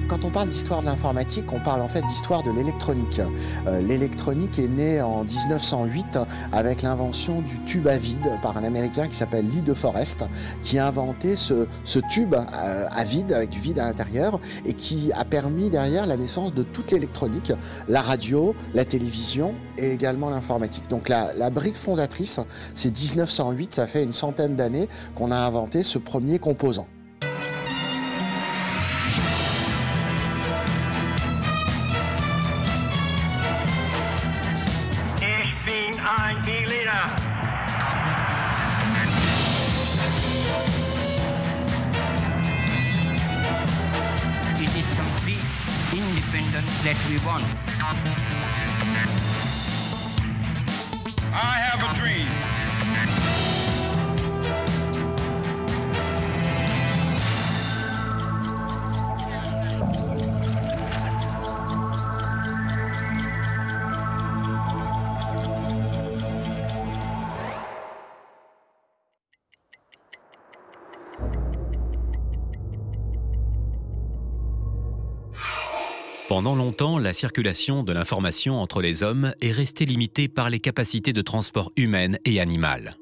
Quand on parle d'histoire de l'informatique, on parle en fait d'histoire de l'électronique. L'électronique est née en 1908 avec l'invention du tube à vide par un Américain qui s'appelle Lee De Forest, qui a inventé ce tube à vide, avec du vide à l'intérieur, et qui a permis derrière la naissance de toute l'électronique, la radio, la télévision et également l'informatique. Donc la brique fondatrice, c'est 1908, ça fait une centaine d'années qu'on a inventé ce premier composant. It is complete independence that we want. I have a dream. Pendant longtemps, la circulation de l'information entre les hommes est restée limitée par les capacités de transport humaines et animales.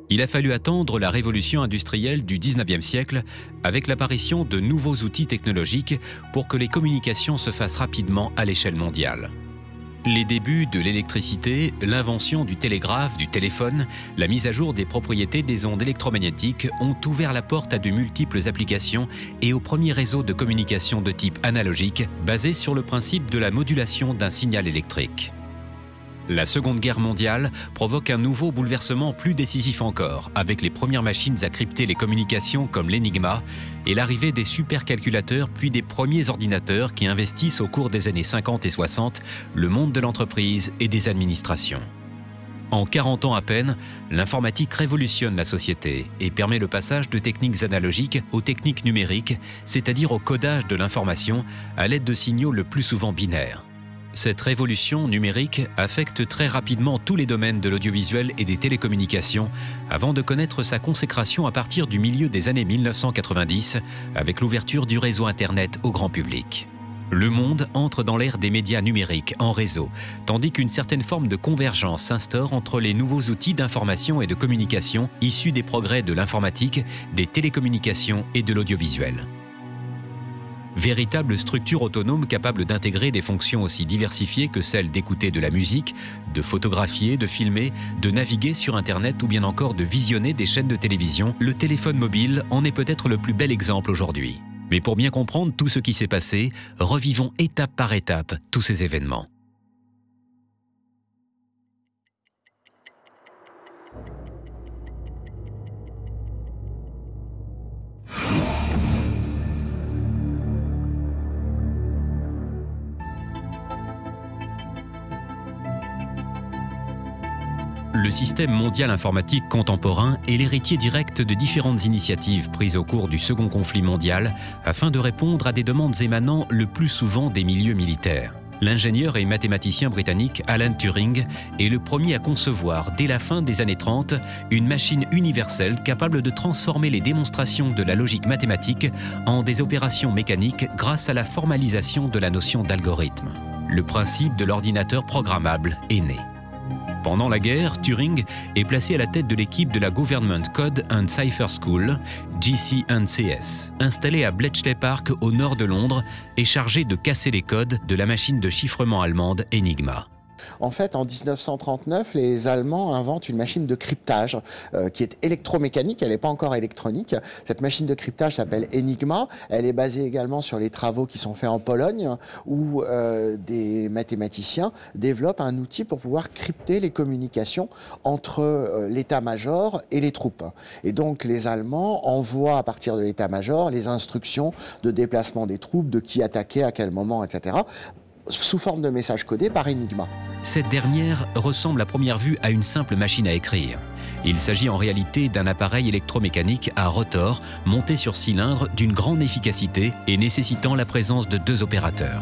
Il a fallu attendre la révolution industrielle du 19e siècle avec l'apparition de nouveaux outils technologiques pour que les communications se fassent rapidement à l'échelle mondiale. Les débuts de l'électricité, l'invention du télégraphe, du téléphone, la mise à jour des propriétés des ondes électromagnétiques ont ouvert la porte à de multiples applications et aux premiers réseaux de communication de type analogique basés sur le principe de la modulation d'un signal électrique. La Seconde Guerre mondiale provoque un nouveau bouleversement plus décisif encore, avec les premières machines à crypter les communications comme l'Enigma et l'arrivée des supercalculateurs puis des premiers ordinateurs qui investissent au cours des années 50 et 60 le monde de l'entreprise et des administrations. En 40 ans à peine, l'informatique révolutionne la société et permet le passage de techniques analogiques aux techniques numériques, c'est-à-dire au codage de l'information à l'aide de signaux le plus souvent binaires. Cette révolution numérique affecte très rapidement tous les domaines de l'audiovisuel et des télécommunications avant de connaître sa consécration à partir du milieu des années 1990 avec l'ouverture du réseau Internet au grand public. Le monde entre dans l'ère des médias numériques en réseau, tandis qu'une certaine forme de convergence s'instaure entre les nouveaux outils d'information et de communication issus des progrès de l'informatique, des télécommunications et de l'audiovisuel. Véritable structure autonome capable d'intégrer des fonctions aussi diversifiées que celles d'écouter de la musique, de photographier, de filmer, de naviguer sur Internet ou bien encore de visionner des chaînes de télévision, le téléphone mobile en est peut-être le plus bel exemple aujourd'hui. Mais pour bien comprendre tout ce qui s'est passé, revivons étape par étape tous ces événements. Le système mondial informatique contemporain est l'héritier direct de différentes initiatives prises au cours du Second conflit mondial afin de répondre à des demandes émanant le plus souvent des milieux militaires. L'ingénieur et mathématicien britannique Alan Turing est le premier à concevoir, dès la fin des années 30, une machine universelle capable de transformer les démonstrations de la logique mathématique en des opérations mécaniques grâce à la formalisation de la notion d'algorithme. Le principe de l'ordinateur programmable est né. Pendant la guerre, Turing est placé à la tête de l'équipe de la Government Code and Cipher School, GC&CS, installée à Bletchley Park au nord de Londres et chargée de casser les codes de la machine de chiffrement allemande Enigma. En fait, en 1939, les Allemands inventent une machine de cryptage qui est électromécanique, elle n'est pas encore électronique. Cette machine de cryptage s'appelle Enigma. Elle est basée également sur les travaux qui sont faits en Pologne où des mathématiciens développent un outil pour pouvoir crypter les communications entre l'état-major et les troupes. Et donc, les Allemands envoient à partir de l'état-major les instructions de déplacement des troupes, de qui attaquer, à quel moment, etc., sous forme de messages codés par Enigma. Cette dernière ressemble à première vue à une simple machine à écrire. Il s'agit en réalité d'un appareil électromécanique à rotor monté sur cylindre d'une grande efficacité et nécessitant la présence de deux opérateurs.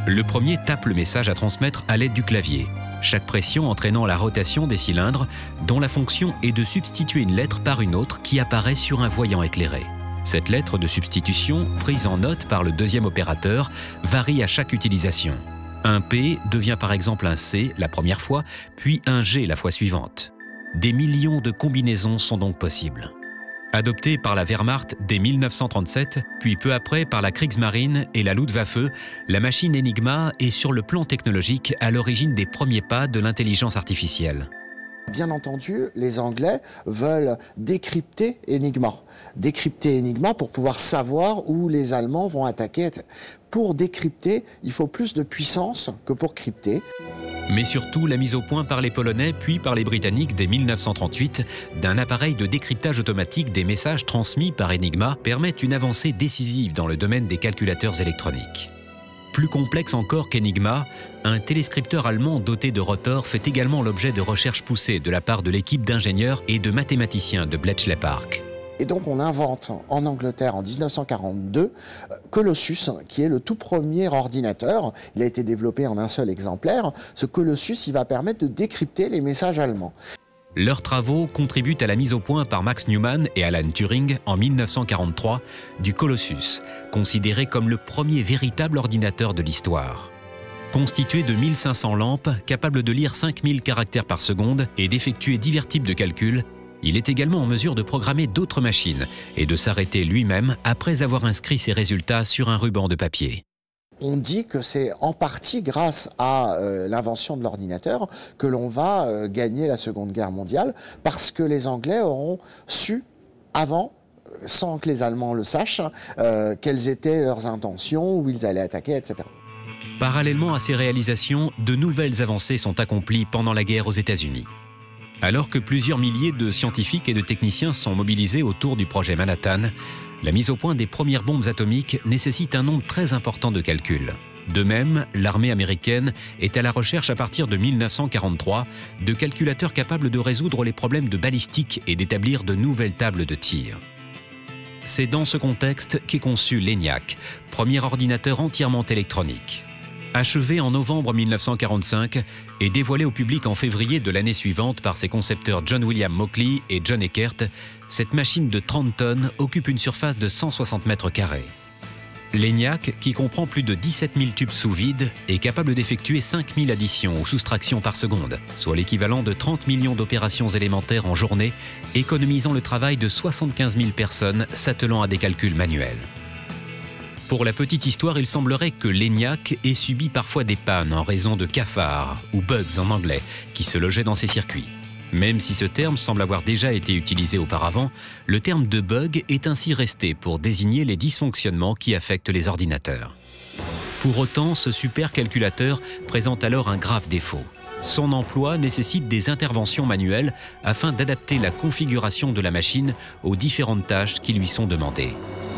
Le premier tape le message à transmettre à l'aide du clavier, chaque pression entraînant la rotation des cylindres dont la fonction est de substituer une lettre par une autre qui apparaît sur un voyant éclairé. Cette lettre de substitution, prise en note par le deuxième opérateur, varie à chaque utilisation. Un P devient par exemple un C la première fois, puis un G la fois suivante. Des millions de combinaisons sont donc possibles. Adoptée par la Wehrmacht dès 1937, puis peu après par la Kriegsmarine et la Luftwaffe, la machine Enigma est sur le plan technologique à l'origine des premiers pas de l'intelligence artificielle. Bien entendu, les Anglais veulent décrypter Enigma. Décrypter Enigma pour pouvoir savoir où les Allemands vont attaquer. Pour décrypter, il faut plus de puissance que pour crypter. Mais surtout la mise au point par les Polonais puis par les Britanniques dès 1938 d'un appareil de décryptage automatique des messages transmis par Enigma permet une avancée décisive dans le domaine des calculateurs électroniques. Plus complexe encore qu'Enigma, un téléscripteur allemand doté de rotors fait également l'objet de recherches poussées de la part de l'équipe d'ingénieurs et de mathématiciens de Bletchley Park. Et donc on invente en Angleterre en 1942 Colossus, qui est le tout premier ordinateur. Il a été développé en un seul exemplaire. Ce Colossus, il va permettre de décrypter les messages allemands. Leurs travaux contribuent à la mise au point par Max Newman et Alan Turing en 1943 du Colossus, considéré comme le premier véritable ordinateur de l'histoire. Constitué de 1500 lampes, capable de lire 5000 caractères par seconde et d'effectuer divers types de calculs, il est également en mesure de programmer d'autres machines et de s'arrêter lui-même après avoir inscrit ses résultats sur un ruban de papier. On dit que c'est en partie grâce à l'invention de l'ordinateur que l'on va gagner la Seconde Guerre mondiale, parce que les Anglais auront su avant, sans que les Allemands le sachent, quelles étaient leurs intentions, où ils allaient attaquer, etc. Parallèlement à ces réalisations, de nouvelles avancées sont accomplies pendant la guerre aux États-Unis. Alors que plusieurs milliers de scientifiques et de techniciens sont mobilisés autour du projet Manhattan, la mise au point des premières bombes atomiques nécessite un nombre très important de calculs. De même, l'armée américaine est à la recherche à partir de 1943 de calculateurs capables de résoudre les problèmes de balistique et d'établir de nouvelles tables de tir. C'est dans ce contexte qu'est conçu l'ENIAC, premier ordinateur entièrement électronique. Achevé en novembre 1945 et dévoilé au public en février de l'année suivante par ses concepteurs John William Mauchly et John Eckert, cette machine de 30 tonnes occupe une surface de 160 mètres carrés. L'ENIAC, qui comprend plus de 17 000 tubes sous vide, est capable d'effectuer 5 000 additions ou soustractions par seconde, soit l'équivalent de 30 millions d'opérations élémentaires en journée, économisant le travail de 75 000 personnes s'attelant à des calculs manuels. Pour la petite histoire, il semblerait que l'ENIAC ait subi parfois des pannes en raison de cafards, ou bugs en anglais, qui se logeaient dans ses circuits. Même si ce terme semble avoir déjà été utilisé auparavant, le terme de bug est ainsi resté pour désigner les dysfonctionnements qui affectent les ordinateurs. Pour autant, ce supercalculateur présente alors un grave défaut. Son emploi nécessite des interventions manuelles afin d'adapter la configuration de la machine aux différentes tâches qui lui sont demandées.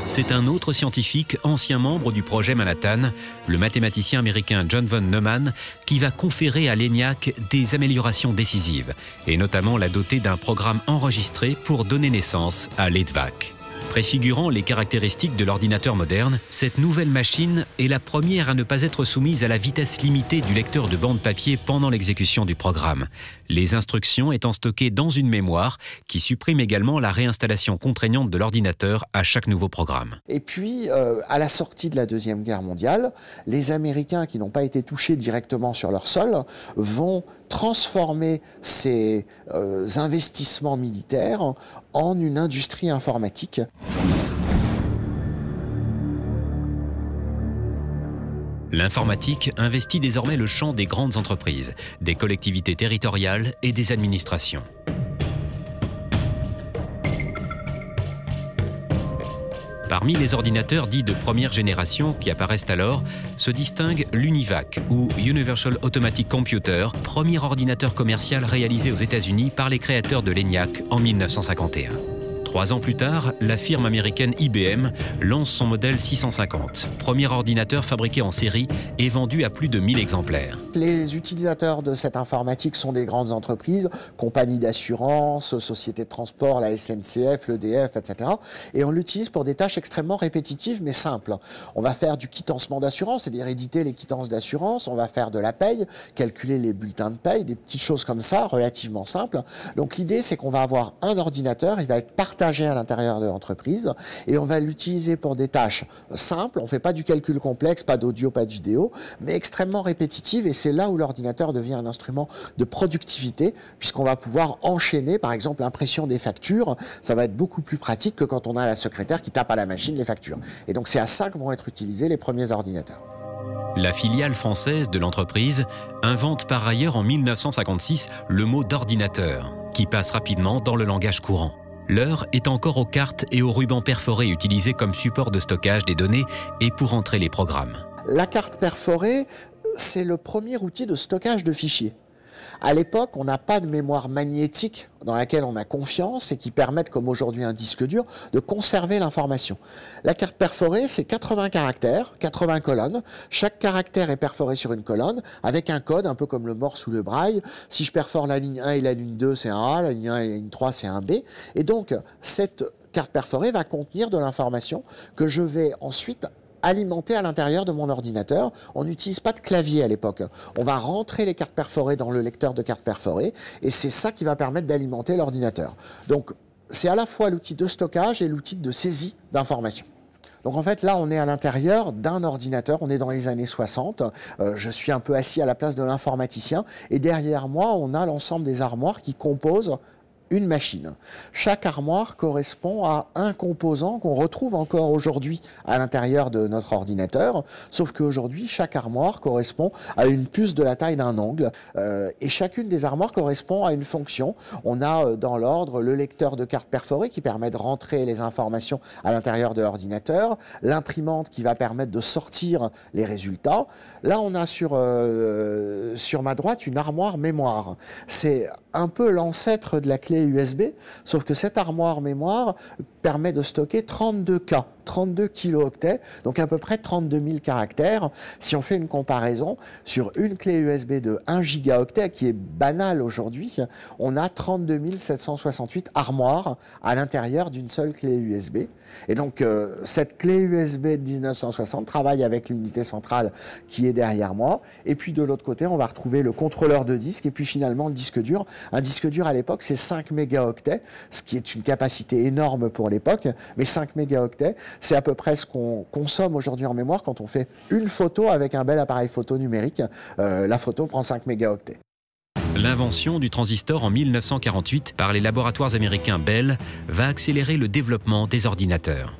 C'est un autre scientifique, ancien membre du projet Manhattan, le mathématicien américain John von Neumann, qui va conférer à l'ENIAC des améliorations décisives, et notamment la doter d'un programme enregistré pour donner naissance à l'EDVAC. Préfigurant les caractéristiques de l'ordinateur moderne, cette nouvelle machine est la première à ne pas être soumise à la vitesse limitée du lecteur de bande papier pendant l'exécution du programme, les instructions étant stockées dans une mémoire qui supprime également la réinstallation contraignante de l'ordinateur à chaque nouveau programme. Et puis, à la sortie de la Deuxième Guerre mondiale, les Américains qui n'ont pas été touchés directement sur leur sol vont transformer ces investissements militaires en une industrie informatique. L'informatique investit désormais le champ des grandes entreprises, des collectivités territoriales et des administrations. Parmi les ordinateurs dits de première génération qui apparaissent alors, se distingue l'UNIVAC, ou Universal Automatic Computer, premier ordinateur commercial réalisé aux États-Unis par les créateurs de l'ENIAC en 1951. 3 ans plus tard, la firme américaine IBM lance son modèle 650, premier ordinateur fabriqué en série et vendu à plus de 1000 exemplaires. Les utilisateurs de cette informatique sont des grandes entreprises, compagnies d'assurance, sociétés de transport, la SNCF, l'EDF, etc. Et on l'utilise pour des tâches extrêmement répétitives mais simples. On va faire du quittancement d'assurance, c'est-à-dire éditer les quittances d'assurance, on va faire de la paye, calculer les bulletins de paye, des petites choses comme ça, relativement simples. Donc l'idée, c'est qu'on va avoir un ordinateur, il va être partagé partagé à l'intérieur de l'entreprise et on va l'utiliser pour des tâches simples. On ne fait pas du calcul complexe, pas d'audio, pas de vidéo, mais extrêmement répétitives, et c'est là où l'ordinateur devient un instrument de productivité, puisqu'on va pouvoir enchaîner, par exemple, l'impression des factures. Ça va être beaucoup plus pratique que quand on a la secrétaire qui tape à la machine les factures. Et donc c'est à ça que vont être utilisés les premiers ordinateurs. La filiale française de l'entreprise invente par ailleurs en 1956 le mot d'ordinateur, qui passe rapidement dans le langage courant. L'heure est encore aux cartes et aux rubans perforés utilisés comme support de stockage des données et pour entrer les programmes. La carte perforée, c'est le premier outil de stockage de fichiers. À l'époque, on n'a pas de mémoire magnétique dans laquelle on a confiance et qui permettent, comme aujourd'hui un disque dur, de conserver l'information. La carte perforée, c'est 80 caractères, 80 colonnes. Chaque caractère est perforé sur une colonne avec un code, un peu comme le Morse ou le Braille. Si je perfore la ligne 1 et la ligne 2, c'est un A, la ligne 1 et la ligne 3, c'est un B. Et donc, cette carte perforée va contenir de l'information que je vais ensuite alimenté à l'intérieur de mon ordinateur. On n'utilise pas de clavier à l'époque. On va rentrer les cartes perforées dans le lecteur de cartes perforées et c'est ça qui va permettre d'alimenter l'ordinateur. Donc c'est à la fois l'outil de stockage et l'outil de saisie d'informations. Donc en fait là on est à l'intérieur d'un ordinateur, on est dans les années 60, je suis un peu assis à la place de l'informaticien et derrière moi on a l'ensemble des armoires qui composent une machine. Chaque armoire correspond à un composant qu'on retrouve encore aujourd'hui à l'intérieur de notre ordinateur, sauf qu'aujourd'hui, chaque armoire correspond à une puce de la taille d'un ongle, et chacune des armoires correspond à une fonction. On a dans l'ordre le lecteur de cartes perforées qui permet de rentrer les informations à l'intérieur de l'ordinateur, l'imprimante qui va permettre de sortir les résultats. Là, on a sur ma droite une armoire mémoire. C'est un peu l'ancêtre de la clé USB, sauf que cette armoire mémoire permet de stocker 32K, 32 kilooctets, donc à peu près 32 000 caractères. Si on fait une comparaison, sur une clé USB de 1 gigaoctet, qui est banale aujourd'hui, on a 32 768 armoires à l'intérieur d'une seule clé USB. Et donc, cette clé USB de 1960 travaille avec l'unité centrale qui est derrière moi. Et puis, de l'autre côté, on va retrouver le contrôleur de disque et puis finalement le disque dur. Un disque dur, à l'époque, c'est 5 mégaoctets, ce qui est une capacité énorme pour l'époque, mais 5 mégaoctets, c'est à peu près ce qu'on consomme aujourd'hui en mémoire quand on fait une photo avec un bel appareil photo numérique. La photo prend 5 mégaoctets. L'invention du transistor en 1948 par les laboratoires américains Bell va accélérer le développement des ordinateurs.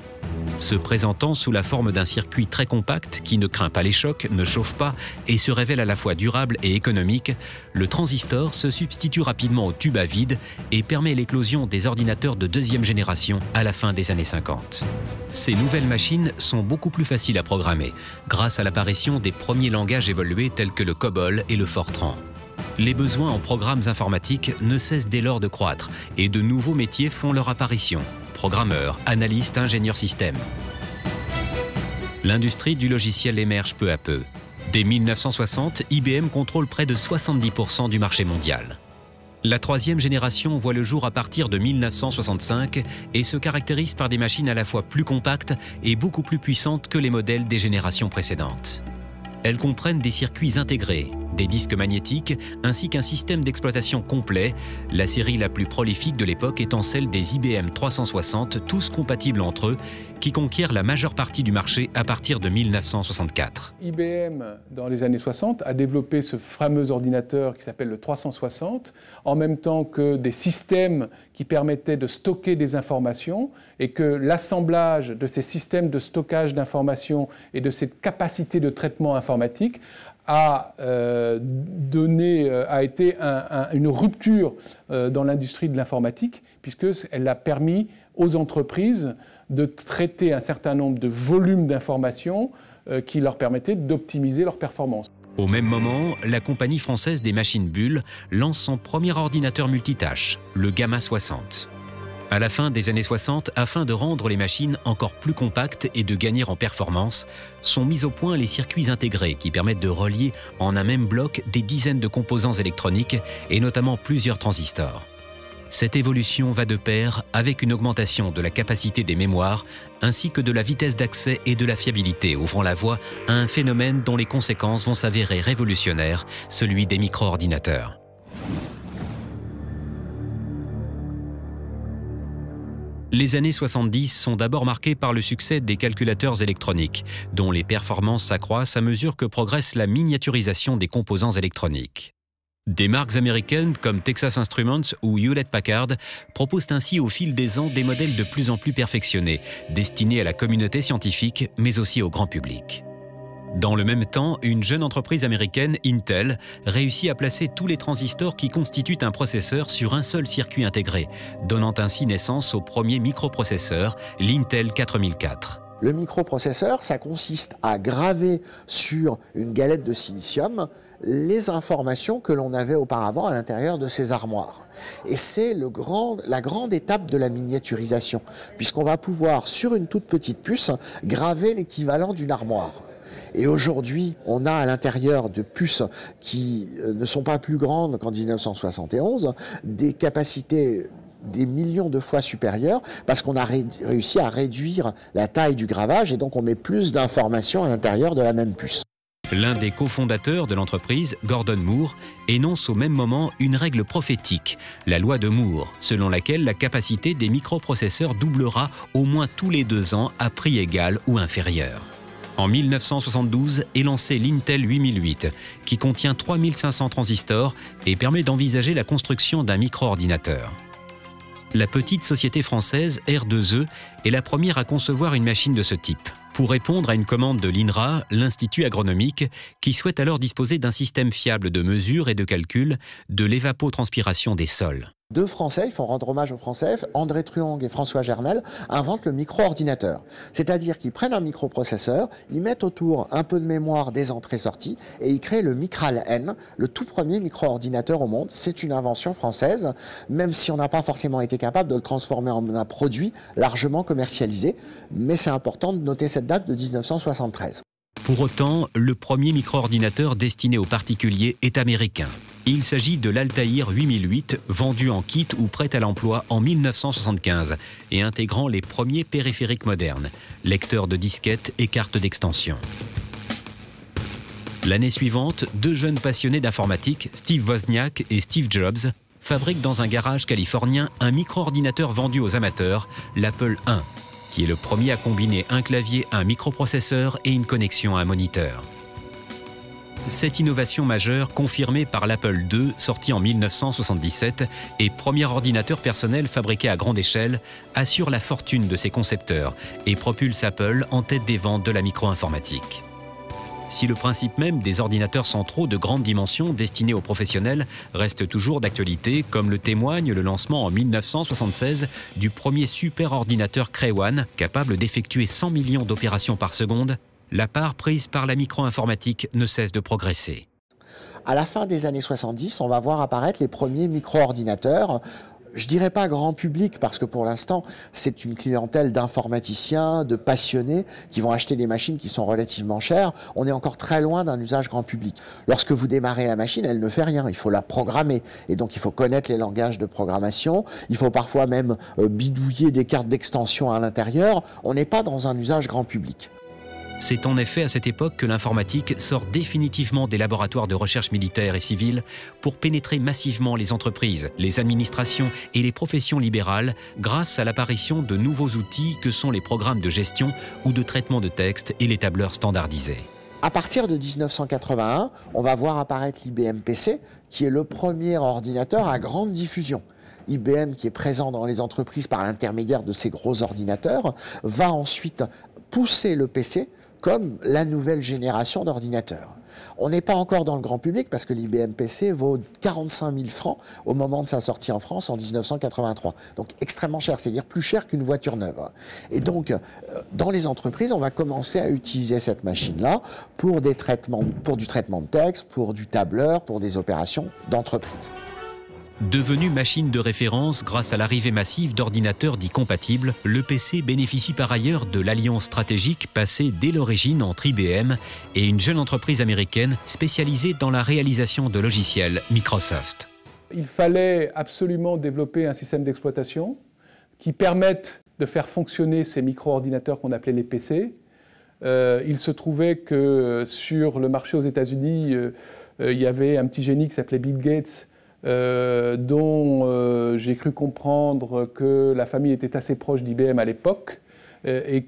Se présentant sous la forme d'un circuit très compact qui ne craint pas les chocs, ne chauffe pas et se révèle à la fois durable et économique, le transistor se substitue rapidement au tube à vide et permet l'éclosion des ordinateurs de deuxième génération à la fin des années 50. Ces nouvelles machines sont beaucoup plus faciles à programmer grâce à l'apparition des premiers langages évolués tels que le COBOL et le Fortran. Les besoins en programmes informatiques ne cessent dès lors de croître et de nouveaux métiers font leur apparition. Programmeurs, analystes, ingénieurs système. L'industrie du logiciel émerge peu à peu. Dès 1960, IBM contrôle près de 70% du marché mondial. La troisième génération voit le jour à partir de 1965 et se caractérise par des machines à la fois plus compactes et beaucoup plus puissantes que les modèles des générations précédentes. Elles comprennent des circuits intégrés, des disques magnétiques ainsi qu'un système d'exploitation complet, la série la plus prolifique de l'époque étant celle des IBM 360, tous compatibles entre eux, qui conquièrent la majeure partie du marché à partir de 1964. IBM, dans les années 60, a développé ce fameux ordinateur qui s'appelle le 360, en même temps que des systèmes qui permettaient de stocker des informations et que l'assemblage de ces systèmes de stockage d'informations et de cette capacité de traitement informatique a été une rupture dans l'industrie de l'informatique, puisqu'elle a permis aux entreprises de traiter un certain nombre de volumes d'informations qui leur permettaient d'optimiser leur performance. Au même moment, la compagnie française des machines Bull lance son premier ordinateur multitâche, le Gamma 60. À la fin des années 60, afin de rendre les machines encore plus compactes et de gagner en performance, sont mis au point les circuits intégrés qui permettent de relier en un même bloc des dizaines de composants électroniques et notamment plusieurs transistors. Cette évolution va de pair avec une augmentation de la capacité des mémoires ainsi que de la vitesse d'accès et de la fiabilité, ouvrant la voie à un phénomène dont les conséquences vont s'avérer révolutionnaires, celui des micro-ordinateurs. Les années 70 sont d'abord marquées par le succès des calculateurs électroniques, dont les performances s'accroissent à mesure que progresse la miniaturisation des composants électroniques. Des marques américaines comme Texas Instruments ou Hewlett-Packard proposent ainsi au fil des ans des modèles de plus en plus perfectionnés, destinés à la communauté scientifique, mais aussi au grand public. Dans le même temps, une jeune entreprise américaine, Intel, réussit à placer tous les transistors qui constituent un processeur sur un seul circuit intégré, donnant ainsi naissance au premier microprocesseur, l'Intel 4004. Le microprocesseur, ça consiste à graver sur une galette de silicium les informations que l'on avait auparavant à l'intérieur de ces armoires. Et c'est la grande étape de la miniaturisation, puisqu'on va pouvoir, sur une toute petite puce, graver l'équivalent d'une armoire. Et aujourd'hui, on a à l'intérieur de puces qui ne sont pas plus grandes qu'en 1971, des capacités des millions de fois supérieures, parce qu'on a réussi à réduire la taille du gravage, et donc on met plus d'informations à l'intérieur de la même puce. L'un des cofondateurs de l'entreprise, Gordon Moore, énonce au même moment une règle prophétique, la loi de Moore, selon laquelle la capacité des microprocesseurs doublera au moins tous les 2 ans à prix égal ou inférieur. En 1972 est lancé l'Intel 8008, qui contient 3500 transistors et permet d'envisager la construction d'un micro-ordinateur. La petite société française R2E est la première à concevoir une machine de ce type, pour répondre à une commande de l'INRA, l'Institut agronomique, qui souhaite alors disposer d'un système fiable de mesure et de calcul de l'évapotranspiration des sols. 2 Français, il faut rendre hommage aux Français, André Truong et François Gernel, inventent le micro-ordinateur. C'est-à-dire qu'ils prennent un microprocesseur, ils mettent autour un peu de mémoire des entrées-sorties et ils créent le Micral-N, le tout premier micro-ordinateur au monde. C'est une invention française, même si on n'a pas forcément été capable de le transformer en un produit largement commercialisé. Mais c'est important de noter cette date de 1973. Pour autant, le premier micro-ordinateur destiné aux particuliers est américain. Il s'agit de l'Altaïr 8008, vendu en kit ou prêt à l'emploi en 1975 et intégrant les premiers périphériques modernes, lecteurs de disquettes et cartes d'extension. L'année suivante, 2 jeunes passionnés d'informatique, Steve Wozniak et Steve Jobs, fabriquent dans un garage californien un micro-ordinateur vendu aux amateurs, l'Apple I, qui est le premier à combiner un clavier, un microprocesseur et une connexion à un moniteur. Cette innovation majeure, confirmée par l'Apple II, sorti en 1977, et premier ordinateur personnel fabriqué à grande échelle, assure la fortune de ses concepteurs et propulse Apple en tête des ventes de la micro-informatique. Si le principe même des ordinateurs centraux de grande dimension destinés aux professionnels reste toujours d'actualité, comme le témoigne le lancement en 1976 du premier superordinateur Cray One, capable d'effectuer 100 millions d'opérations par seconde, la part prise par la micro-informatique ne cesse de progresser. À la fin des années 70, on va voir apparaître les premiers micro-ordinateurs. Je dirais pas grand public parce que pour l'instant, c'est une clientèle d'informaticiens, de passionnés qui vont acheter des machines qui sont relativement chères. On est encore très loin d'un usage grand public. Lorsque vous démarrez la machine, elle ne fait rien. Il faut la programmer. Et donc, il faut connaître les langages de programmation. Il faut parfois même bidouiller des cartes d'extension à l'intérieur. On n'est pas dans un usage grand public. C'est en effet à cette époque que l'informatique sort définitivement des laboratoires de recherche militaire et civile pour pénétrer massivement les entreprises, les administrations et les professions libérales grâce à l'apparition de nouveaux outils que sont les programmes de gestion ou de traitement de texte et les tableurs standardisés. À partir de 1981, on va voir apparaître l'IBM PC, qui est le premier ordinateur à grande diffusion. IBM, qui est présent dans les entreprises par l'intermédiaire de ces gros ordinateurs, va ensuite pousser le PC comme la nouvelle génération d'ordinateurs. On n'est pas encore dans le grand public parce que l'IBM PC vaut 45 000 francs au moment de sa sortie en France en 1983. Donc extrêmement cher, c'est-à-dire plus cher qu'une voiture neuve. Et donc, dans les entreprises, on va commencer à utiliser cette machine-là pour du traitement de texte, pour du tableur, pour des opérations d'entreprise. Devenu machine de référence grâce à l'arrivée massive d'ordinateurs dits compatibles, le PC bénéficie par ailleurs de l'alliance stratégique passée dès l'origine entre IBM et une jeune entreprise américaine spécialisée dans la réalisation de logiciels, Microsoft. Il fallait absolument développer un système d'exploitation qui permette de faire fonctionner ces micro-ordinateurs qu'on appelait les PC. Il se trouvait que sur le marché aux États-Unis, il y avait un petit génie qui s'appelait Bill Gates, dont j'ai cru comprendre que la famille était assez proche d'IBM à l'époque et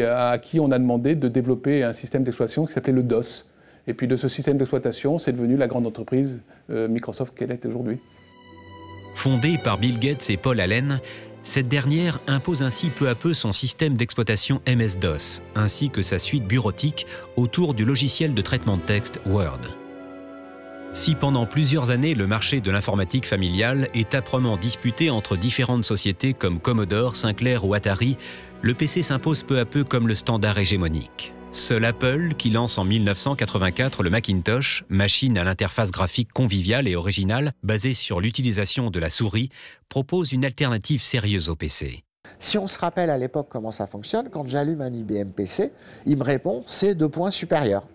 à qui on a demandé de développer un système d'exploitation qui s'appelait le DOS. Et puis de ce système d'exploitation, c'est devenu la grande entreprise Microsoft qu'elle est aujourd'hui. Fondée par Bill Gates et Paul Allen, cette dernière impose ainsi peu à peu son système d'exploitation MS-DOS, ainsi que sa suite bureautique autour du logiciel de traitement de texte Word. Si pendant plusieurs années le marché de l'informatique familiale est âprement disputé entre différentes sociétés comme Commodore, Sinclair ou Atari, le PC s'impose peu à peu comme le standard hégémonique. Seul Apple, qui lance en 1984 le Macintosh, machine à l'interface graphique conviviale et originale basée sur l'utilisation de la souris, propose une alternative sérieuse au PC. Si on se rappelle à l'époque comment ça fonctionne, quand j'allume un IBM PC, il me répond c'est 2 points supérieurs.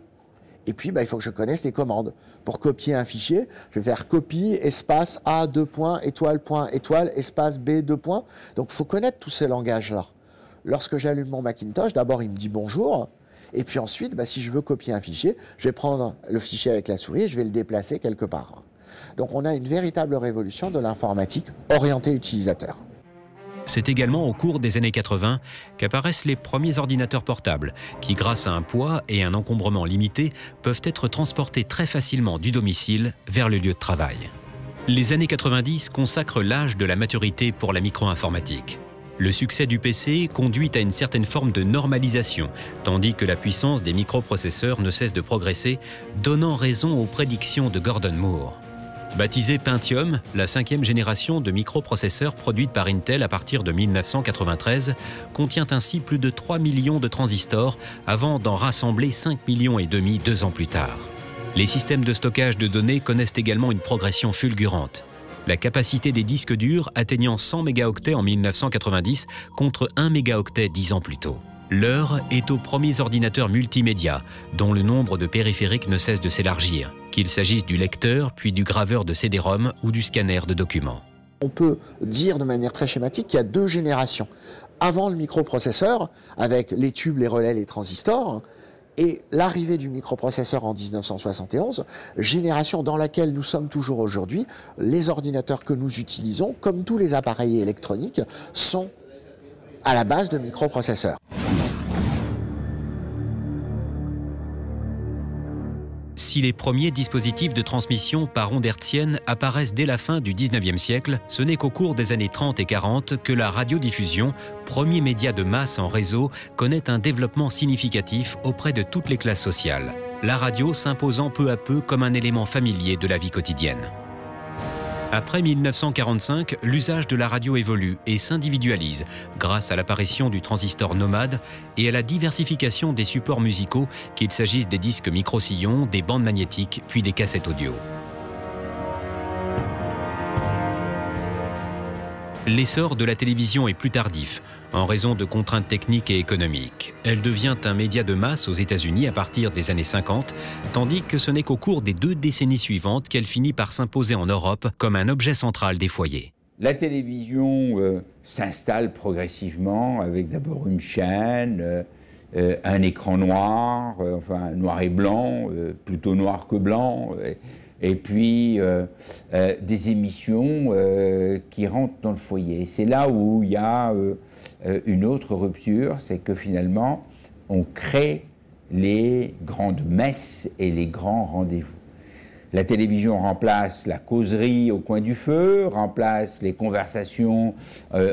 Et puis, il faut que je connaisse les commandes. Pour copier un fichier, je vais faire copie, espace, A, 2 points, étoile, point, étoile, espace, B, 2 points. Donc, il faut connaître tous ces langages-là. Lorsque j'allume mon Macintosh, d'abord, il me dit bonjour. Et puis ensuite, si je veux copier un fichier, je vais prendre le fichier avec la souris et je vais le déplacer quelque part. Donc, on a une véritable révolution de l'informatique orientée utilisateur. C'est également au cours des années 80 qu'apparaissent les premiers ordinateurs portables qui, grâce à un poids et un encombrement limité, peuvent être transportés très facilement du domicile vers le lieu de travail. Les années 90 consacrent l'âge de la maturité pour la micro-informatique. Le succès du PC conduit à une certaine forme de normalisation, tandis que la puissance des microprocesseurs ne cesse de progresser, donnant raison aux prédictions de Gordon Moore. Baptisée Pentium, la 5e génération de microprocesseurs produite par Intel à partir de 1993 contient ainsi plus de 3 millions de transistors avant d'en rassembler 5,5 millions 2 ans plus tard. Les systèmes de stockage de données connaissent également une progression fulgurante. La capacité des disques durs atteignant 100 mégaoctets en 1990 contre 1 mégaoctet 10 ans plus tôt. L'heure est aux premiers ordinateurs multimédia, dont le nombre de périphériques ne cesse de s'élargir, qu'il s'agisse du lecteur, puis du graveur de CD-ROM ou du scanner de documents. On peut dire de manière très schématique qu'il y a 2 générations. Avant le microprocesseur, avec les tubes, les relais, les transistors, et l'arrivée du microprocesseur en 1971, génération dans laquelle nous sommes toujours aujourd'hui, les ordinateurs que nous utilisons, comme tous les appareils électroniques, sont à la base de microprocesseurs. Si les premiers dispositifs de transmission par ondes hertziennes apparaissent dès la fin du 19e siècle, ce n'est qu'au cours des années 30 et 40 que la radiodiffusion, premier média de masse en réseau, connaît un développement significatif auprès de toutes les classes sociales, la radio s'imposant peu à peu comme un élément familier de la vie quotidienne. Après 1945, l'usage de la radio évolue et s'individualise grâce à l'apparition du transistor nomade et à la diversification des supports musicaux, qu'il s'agisse des disques micro-sillons, des bandes magnétiques, puis des cassettes audio. L'essor de la télévision est plus tardif, en raison de contraintes techniques et économiques. Elle devient un média de masse aux États-Unis à partir des années 50, tandis que ce n'est qu'au cours des 2 décennies suivantes qu'elle finit par s'imposer en Europe comme un objet central des foyers. La télévision s'installe progressivement avec d'abord une chaîne, un écran noir, enfin noir et blanc, plutôt noir que blanc, et puis des émissions qui rentrent dans le foyer. C'est là où il y a une autre rupture, c'est que finalement, on crée les grandes messes et les grands rendez-vous. La télévision remplace la causerie au coin du feu, remplace les conversations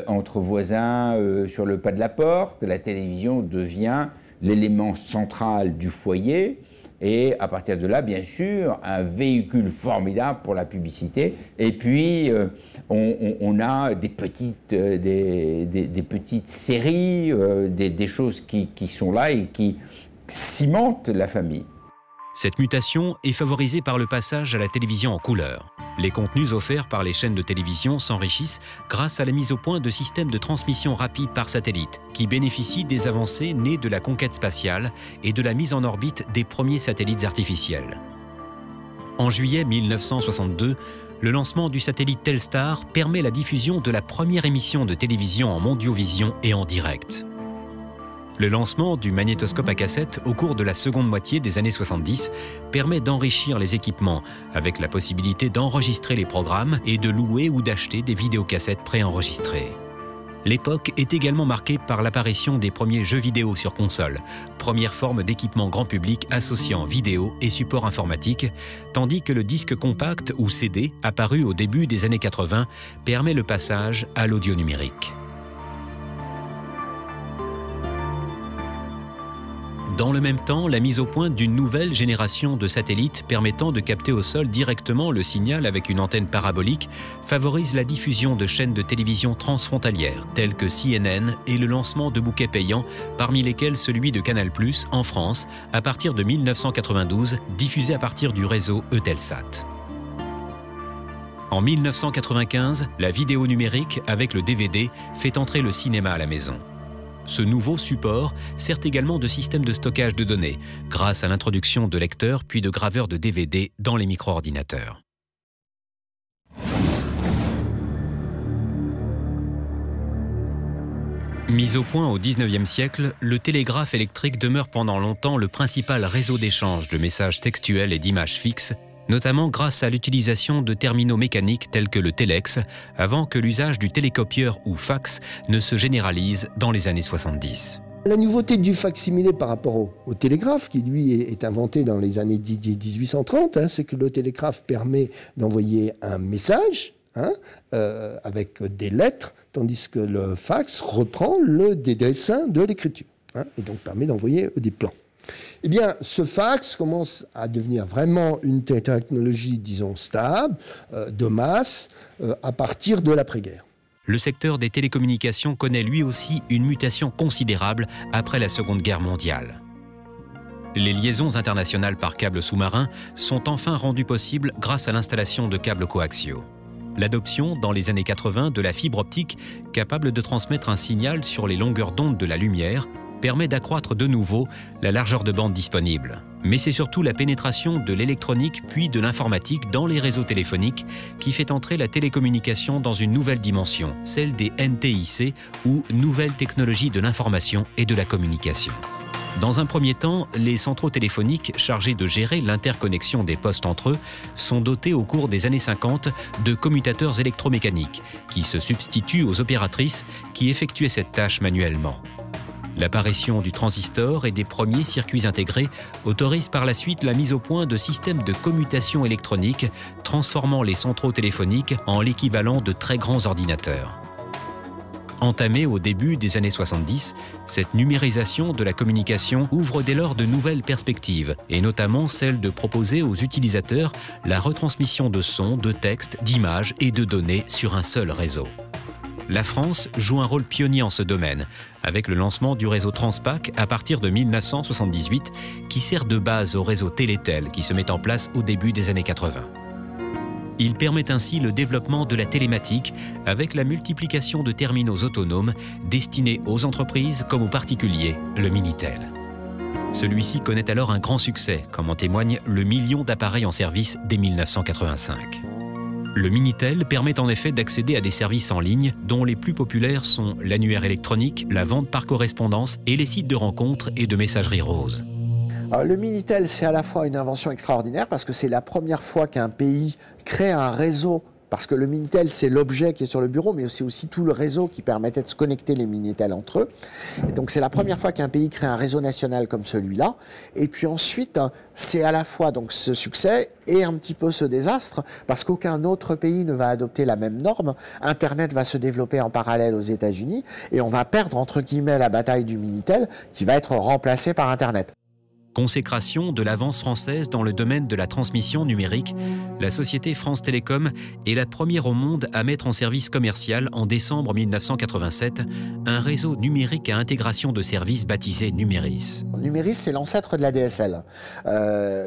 entre voisins sur le pas de la porte. La télévision devient l'élément central du foyer. Et à partir de là, bien sûr, un véhicule formidable pour la publicité. Et puis, on a des petites séries, des choses qui sont là et qui cimentent la famille. Cette mutation est favorisée par le passage à la télévision en couleur. Les contenus offerts par les chaînes de télévision s'enrichissent grâce à la mise au point de systèmes de transmission rapide par satellite, qui bénéficient des avancées nées de la conquête spatiale et de la mise en orbite des premiers satellites artificiels. En juillet 1962, le lancement du satellite Telstar permet la diffusion de la première émission de télévision en mondiovision et en direct. Le lancement du magnétoscope à cassette au cours de la seconde moitié des années 70 permet d'enrichir les équipements avec la possibilité d'enregistrer les programmes et de louer ou d'acheter des vidéocassettes préenregistrées. L'époque est également marquée par l'apparition des premiers jeux vidéo sur console, première forme d'équipement grand public associant vidéo et support informatique, tandis que le disque compact ou CD, apparu au début des années 80, permet le passage à l'audio numérique. Dans le même temps, la mise au point d'une nouvelle génération de satellites permettant de capter au sol directement le signal avec une antenne parabolique favorise la diffusion de chaînes de télévision transfrontalières telles que CNN et le lancement de bouquets payants, parmi lesquels celui de Canal+ en France à partir de 1992, diffusé à partir du réseau Eutelsat. En 1995, la vidéo numérique avec le DVD fait entrer le cinéma à la maison. Ce nouveau support sert également de système de stockage de données, grâce à l'introduction de lecteurs puis de graveurs de DVD dans les micro-ordinateurs. Mis au point au XIXe siècle, le télégraphe électrique demeure pendant longtemps le principal réseau d'échange de messages textuels et d'images fixes, notamment grâce à l'utilisation de terminaux mécaniques tels que le téléx, avant que l'usage du télécopieur ou fax ne se généralise dans les années 70. La nouveauté du facsimilé par rapport au télégraphe, qui lui est inventé dans les années 1830, c'est que le télégraphe permet d'envoyer un message avec des lettres, tandis que le fax reprend des dessins de l'écriture, et donc permet d'envoyer des plans. Eh bien, ce fax commence à devenir vraiment une technologie, disons, stable, de masse, à partir de l'après-guerre. Le secteur des télécommunications connaît lui aussi une mutation considérable après la Seconde Guerre mondiale. Les liaisons internationales par câbles sous-marins sont enfin rendues possibles grâce à l'installation de câbles coaxiaux. L'adoption, dans les années 80, de la fibre optique, capable de transmettre un signal sur les longueurs d'onde de la lumière, permet d'accroître de nouveau la largeur de bande disponible. Mais c'est surtout la pénétration de l'électronique puis de l'informatique dans les réseaux téléphoniques qui fait entrer la télécommunication dans une nouvelle dimension, celle des NTIC ou Nouvelles Technologies de l'Information et de la Communication. Dans un premier temps, les centraux téléphoniques chargés de gérer l'interconnexion des postes entre eux sont dotés au cours des années 50 de commutateurs électromécaniques qui se substituent aux opératrices qui effectuaient cette tâche manuellement. L'apparition du transistor et des premiers circuits intégrés autorise par la suite la mise au point de systèmes de commutation électronique, transformant les centraux téléphoniques en l'équivalent de très grands ordinateurs. Entamée au début des années 70, cette numérisation de la communication ouvre dès lors de nouvelles perspectives, et notamment celle de proposer aux utilisateurs la retransmission de sons, de textes, d'images et de données sur un seul réseau. La France joue un rôle pionnier en ce domaine, avec le lancement du réseau Transpac à partir de 1978, qui sert de base au réseau Télétel qui se met en place au début des années 80. Il permet ainsi le développement de la télématique avec la multiplication de terminaux autonomes destinés aux entreprises comme aux particuliers, le Minitel. Celui-ci connaît alors un grand succès, comme en témoigne le million d'appareils en service dès 1985. Le Minitel permet en effet d'accéder à des services en ligne dont les plus populaires sont l'annuaire électronique, la vente par correspondance et les sites de rencontres et de messagerie rose. Alors, le Minitel, c'est à la fois une invention extraordinaire parce que c'est la première fois qu'un pays crée un réseau. Parce que le Minitel, c'est l'objet qui est sur le bureau, mais c'est aussi tout le réseau qui permettait de se connecter les Minitel entre eux. Et donc c'est la première fois qu'un pays crée un réseau national comme celui-là. Et puis ensuite, c'est à la fois donc ce succès et un petit peu ce désastre, parce qu'aucun autre pays ne va adopter la même norme. Internet va se développer en parallèle aux États-Unis, et on va perdre entre guillemets la bataille du Minitel, qui va être remplacée par Internet. Consécration de l'avance française dans le domaine de la transmission numérique, la société France Télécom est la première au monde à mettre en service commercial en décembre 1987 un réseau numérique à intégration de services baptisé Numéris. Numéris, c'est l'ancêtre de la DSL.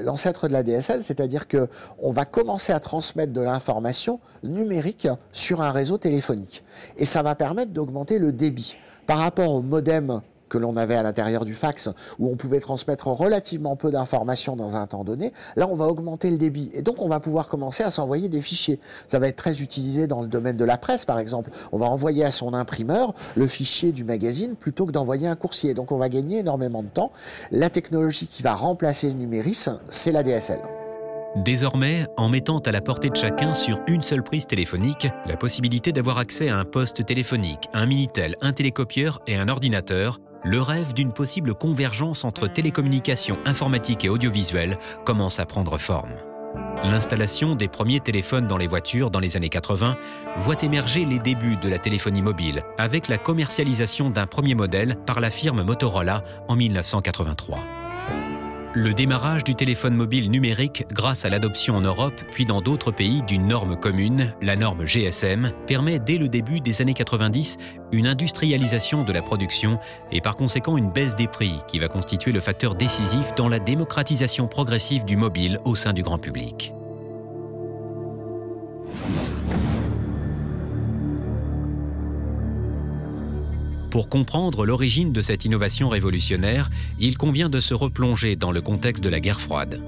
L'ancêtre de la DSL, c'est-à-dire qu'on va commencer à transmettre de l'information numérique sur un réseau téléphonique. Et ça va permettre d'augmenter le débit. Par rapport au modem que l'on avait à l'intérieur du fax, où on pouvait transmettre relativement peu d'informations dans un temps donné, là on va augmenter le débit. Et donc on va pouvoir commencer à s'envoyer des fichiers. Ça va être très utilisé dans le domaine de la presse par exemple. On va envoyer à son imprimeur le fichier du magazine plutôt que d'envoyer un coursier. Donc on va gagner énormément de temps. La technologie qui va remplacer le numérisme, c'est la DSL. Désormais, en mettant à la portée de chacun sur une seule prise téléphonique, la possibilité d'avoir accès à un poste téléphonique, un Minitel, un télécopieur et un ordinateur, le rêve d'une possible convergence entre télécommunications, informatique et audiovisuel commence à prendre forme. L'installation des premiers téléphones dans les voitures dans les années 80 voit émerger les débuts de la téléphonie mobile avec la commercialisation d'un premier modèle par la firme Motorola en 1983. Le démarrage du téléphone mobile numérique grâce à l'adoption en Europe puis dans d'autres pays d'une norme commune, la norme GSM, permet dès le début des années 90 une industrialisation de la production et par conséquent une baisse des prix qui va constituer le facteur décisif dans la démocratisation progressive du mobile au sein du grand public. Pour comprendre l'origine de cette innovation révolutionnaire, il convient de se replonger dans le contexte de la guerre froide.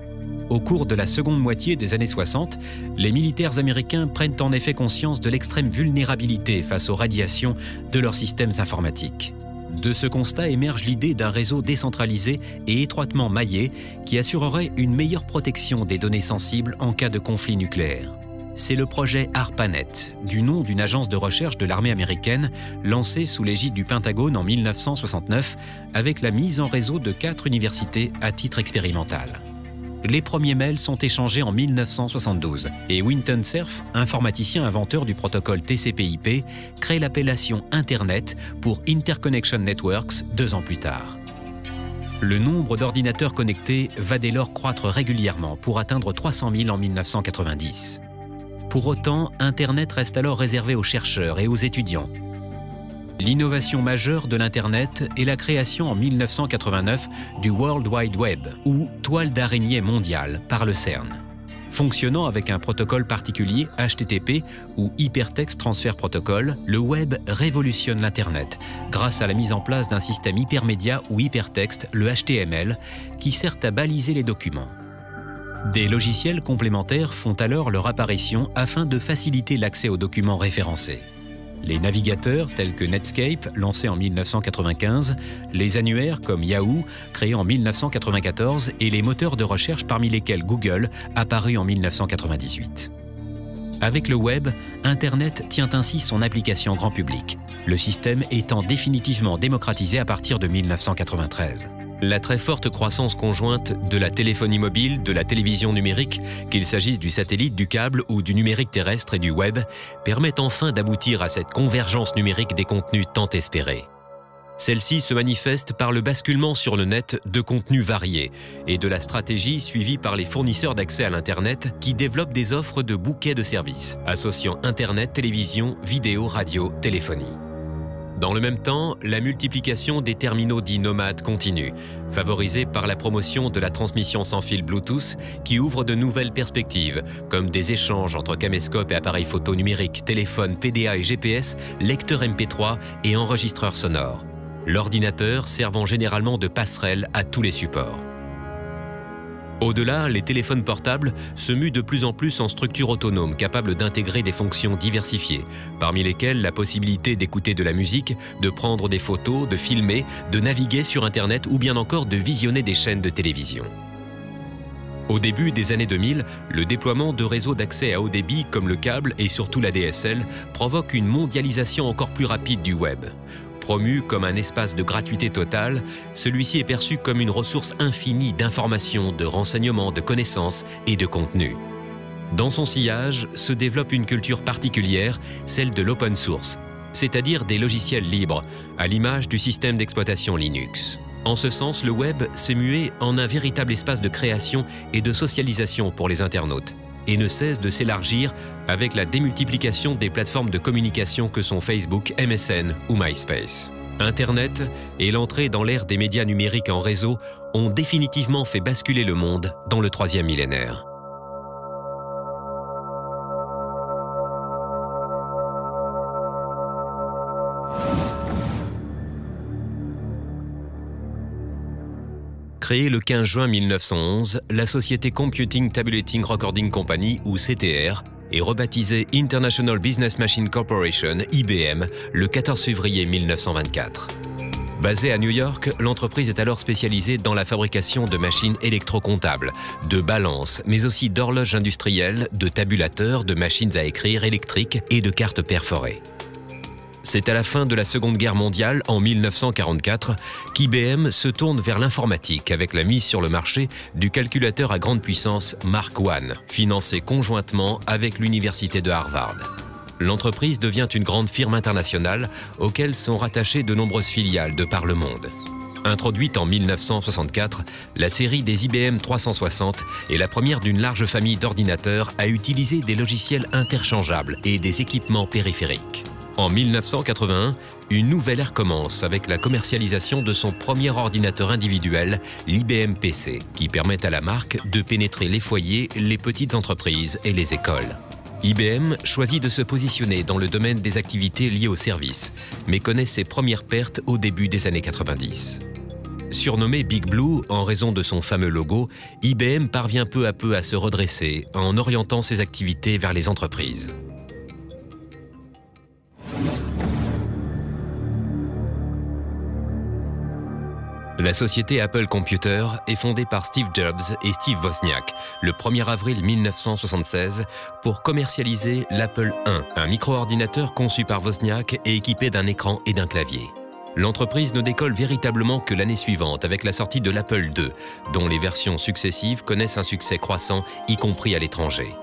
Au cours de la seconde moitié des années 60, les militaires américains prennent en effet conscience de l'extrême vulnérabilité face aux radiations de leurs systèmes informatiques. De ce constat émerge l'idée d'un réseau décentralisé et étroitement maillé qui assurerait une meilleure protection des données sensibles en cas de conflit nucléaire. C'est le projet ARPANET, du nom d'une agence de recherche de l'armée américaine, lancée sous l'égide du Pentagone en 1969, avec la mise en réseau de 4 universités à titre expérimental. Les premiers mails sont échangés en 1972 et Winton Cerf, informaticien inventeur du protocole TCP/IP, crée l'appellation Internet pour Interconnection Networks 2 ans plus tard. Le nombre d'ordinateurs connectés va dès lors croître régulièrement pour atteindre 300 000 en 1990. Pour autant, Internet reste alors réservé aux chercheurs et aux étudiants. L'innovation majeure de l'Internet est la création en 1989 du World Wide Web, ou toile d'araignée mondiale, par le CERN. Fonctionnant avec un protocole particulier HTTP ou Hypertext Transfer Protocol, le web révolutionne l'Internet grâce à la mise en place d'un système hypermédia ou hypertexte, le HTML, qui sert à baliser les documents. Des logiciels complémentaires font alors leur apparition afin de faciliter l'accès aux documents référencés. Les navigateurs tels que Netscape, lancé en 1995, les annuaires comme Yahoo, créé en 1994, et les moteurs de recherche parmi lesquels Google, apparu en 1998. Avec le web, Internet tient ainsi son application grand public, le système étant définitivement démocratisé à partir de 1993. La très forte croissance conjointe de la téléphonie mobile, de la télévision numérique, qu'il s'agisse du satellite, du câble ou du numérique terrestre et du web, permet enfin d'aboutir à cette convergence numérique des contenus tant espérés. Celle-ci se manifeste par le basculement sur le net de contenus variés et de la stratégie suivie par les fournisseurs d'accès à l'Internet qui développent des offres de bouquets de services, associant Internet, télévision, vidéo, radio, téléphonie. Dans le même temps, la multiplication des terminaux dits nomades continue, favorisée par la promotion de la transmission sans fil Bluetooth qui ouvre de nouvelles perspectives, comme des échanges entre caméscope et appareils photo numériques, téléphone, PDA et GPS, lecteur MP3 et enregistreur sonore. L'ordinateur servant généralement de passerelle à tous les supports. Au-delà, les téléphones portables se muent de plus en plus en structures autonomes capables d'intégrer des fonctions diversifiées, parmi lesquelles la possibilité d'écouter de la musique, de prendre des photos, de filmer, de naviguer sur Internet ou bien encore de visionner des chaînes de télévision. Au début des années 2000, le déploiement de réseaux d'accès à haut débit comme le câble et surtout la DSL provoque une mondialisation encore plus rapide du web. Promu comme un espace de gratuité totale, celui-ci est perçu comme une ressource infinie d'informations, de renseignements, de connaissances et de contenus. Dans son sillage se développe une culture particulière, celle de l'open source, c'est-à-dire des logiciels libres, à l'image du système d'exploitation Linux. En ce sens, le web s'est mué en un véritable espace de création et de socialisation pour les internautes, et ne cesse de s'élargir avec la démultiplication des plateformes de communication que sont Facebook, MSN ou MySpace. Internet et l'entrée dans l'ère des médias numériques en réseau ont définitivement fait basculer le monde dans le 3e millénaire. Créée le 15 juin 1911, la société Computing Tabulating Recording Company, ou CTR, est rebaptisée International Business Machine Corporation, IBM, le 14 février 1924. Basée à New York, l'entreprise est alors spécialisée dans la fabrication de machines électrocomptables, de balances, mais aussi d'horloges industrielles, de tabulateurs, de machines à écrire électriques et de cartes perforées. C'est à la fin de la Seconde Guerre mondiale, en 1944, qu'IBM se tourne vers l'informatique avec la mise sur le marché du calculateur à grande puissance Mark I, financé conjointement avec l'Université de Harvard. L'entreprise devient une grande firme internationale auquel sont rattachées de nombreuses filiales de par le monde. Introduite en 1964, la série des IBM 360 est la première d'une large famille d'ordinateurs à utiliser des logiciels interchangeables et des équipements périphériques. En 1981, une nouvelle ère commence avec la commercialisation de son premier ordinateur individuel, l'IBM PC, qui permet à la marque de pénétrer les foyers, les petites entreprises et les écoles. IBM choisit de se positionner dans le domaine des activités liées au service, mais connaît ses premières pertes au début des années 90. Surnommé Big Blue en raison de son fameux logo, IBM parvient peu à peu à se redresser en orientant ses activités vers les entreprises. La société Apple Computer est fondée par Steve Jobs et Steve Wozniak le 1er avril 1976 pour commercialiser l'Apple I, un micro-ordinateur conçu par Wozniak et équipé d'un écran et d'un clavier. L'entreprise ne décolle véritablement que l'année suivante avec la sortie de l'Apple II, dont les versions successives connaissent un succès croissant, y compris à l'étranger.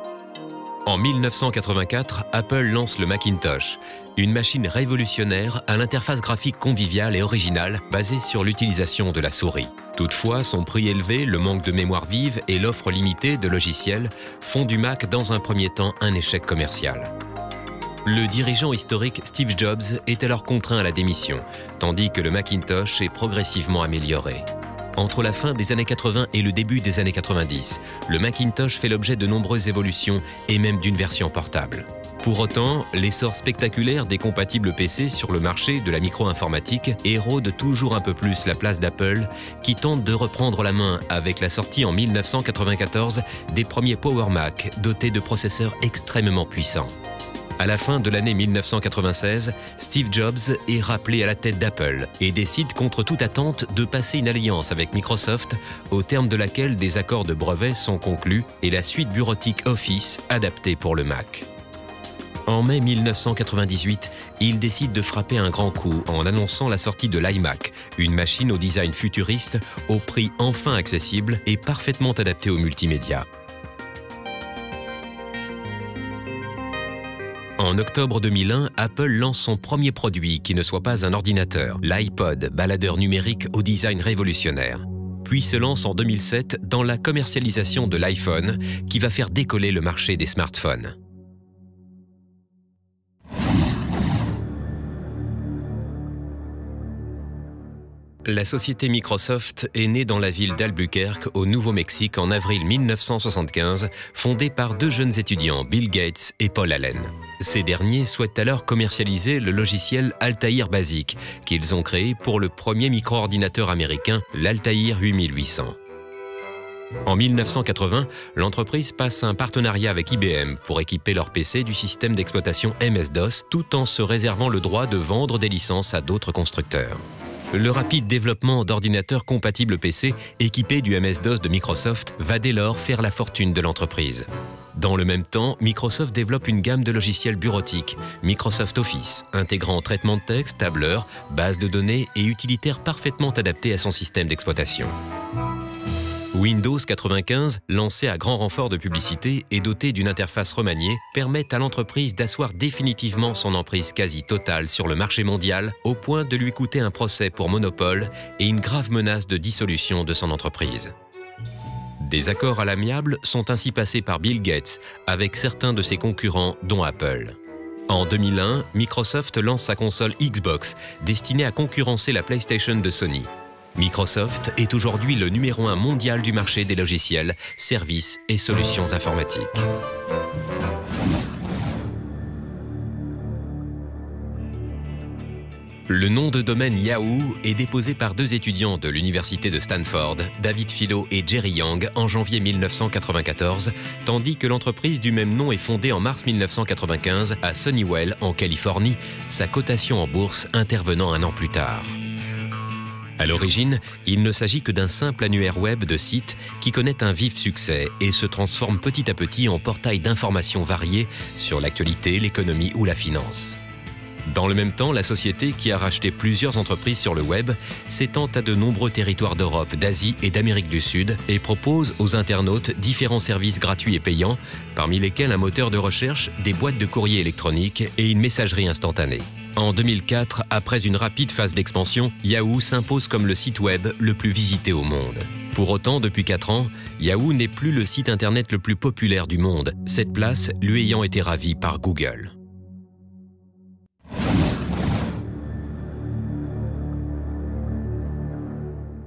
En 1984, Apple lance le Macintosh, une machine révolutionnaire à l'interface graphique conviviale et originale basée sur l'utilisation de la souris. Toutefois, son prix élevé, le manque de mémoire vive et l'offre limitée de logiciels font du Mac dans un premier temps un échec commercial. Le dirigeant historique Steve Jobs est alors contraint à la démission, tandis que le Macintosh est progressivement amélioré. Entre la fin des années 80 et le début des années 90, le Macintosh fait l'objet de nombreuses évolutions et même d'une version portable. Pour autant, l'essor spectaculaire des compatibles PC sur le marché de la micro-informatique érode toujours un peu plus la place d'Apple, qui tente de reprendre la main avec la sortie en 1994 des premiers Power Mac dotés de processeurs extrêmement puissants. À la fin de l'année 1996, Steve Jobs est rappelé à la tête d'Apple et décide contre toute attente de passer une alliance avec Microsoft, au terme de laquelle des accords de brevets sont conclus et la suite bureautique Office adaptée pour le Mac. En mai 1998, il décide de frapper un grand coup en annonçant la sortie de l'iMac, une machine au design futuriste, au prix enfin accessible et parfaitement adapté au multimédia. En octobre 2001, Apple lance son premier produit qui ne soit pas un ordinateur, l'iPod, baladeur numérique au design révolutionnaire. Puis se lance en 2007 dans la commercialisation de l'iPhone qui va faire décoller le marché des smartphones. La société Microsoft est née dans la ville d'Albuquerque, au Nouveau-Mexique, en avril 1975, fondée par deux jeunes étudiants, Bill Gates et Paul Allen. Ces derniers souhaitent alors commercialiser le logiciel Altair Basic, qu'ils ont créé pour le premier micro-ordinateur américain, l'Altair 8800. En 1980, l'entreprise passe un partenariat avec IBM pour équiper leurs PC du système d'exploitation MS-DOS, tout en se réservant le droit de vendre des licences à d'autres constructeurs. Le rapide développement d'ordinateurs compatibles PC équipés du MS-DOS de Microsoft va dès lors faire la fortune de l'entreprise. Dans le même temps, Microsoft développe une gamme de logiciels bureautiques, Microsoft Office, intégrant traitement de texte, tableur, base de données et utilitaires parfaitement adaptés à son système d'exploitation. Windows 95, lancé à grand renfort de publicité et doté d'une interface remaniée, permet à l'entreprise d'asseoir définitivement son emprise quasi totale sur le marché mondial, au point de lui coûter un procès pour monopole et une grave menace de dissolution de son entreprise. Des accords à l'amiable sont ainsi passés par Bill Gates avec certains de ses concurrents, dont Apple. En 2001, Microsoft lance sa console Xbox, destinée à concurrencer la PlayStation de Sony. Microsoft est aujourd'hui le numéro 1 mondial du marché des logiciels, services et solutions informatiques. Le nom de domaine Yahoo est déposé par deux étudiants de l'université de Stanford, David Filo et Jerry Yang, en janvier 1994, tandis que l'entreprise du même nom est fondée en mars 1995 à Sunnyvale, en Californie, sa cotation en bourse intervenant un an plus tard. À l'origine, il ne s'agit que d'un simple annuaire web de sites qui connaît un vif succès et se transforme petit à petit en portail d'informations variées sur l'actualité, l'économie ou la finance. Dans le même temps, la société, qui a racheté plusieurs entreprises sur le web, s'étend à de nombreux territoires d'Europe, d'Asie et d'Amérique du Sud et propose aux internautes différents services gratuits et payants, parmi lesquels un moteur de recherche, des boîtes de courrier électronique et une messagerie instantanée. En 2004, après une rapide phase d'expansion, Yahoo s'impose comme le site web le plus visité au monde. Pour autant, depuis 4 ans, Yahoo n'est plus le site internet le plus populaire du monde, cette place lui ayant été ravie par Google.